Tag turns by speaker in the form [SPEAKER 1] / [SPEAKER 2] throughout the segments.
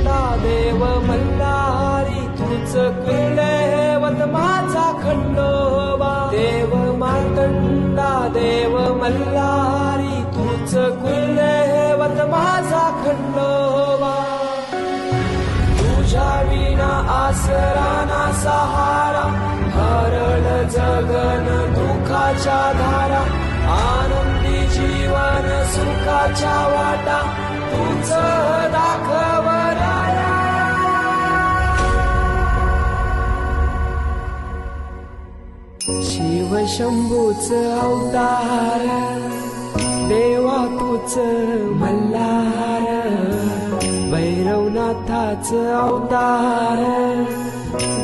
[SPEAKER 1] मातंडा देव मल्हारी तूच कुलदैवत माझा खंडोबा देव मातंडा देव मल्हारी तूच कुलदैवत माझा खंडोबा तुझ्या विना आसरा ना सहारा हरळ जगन दुःखाच्या धारा आनंदी जीवन सुखाच्या वाटा तूच दाखव राया शिव शंभूच अवतार देवा तूच मल्हार भैरवनाथाच अवतार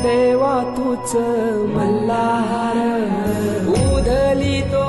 [SPEAKER 1] देवा तूच मल्हार उधली तो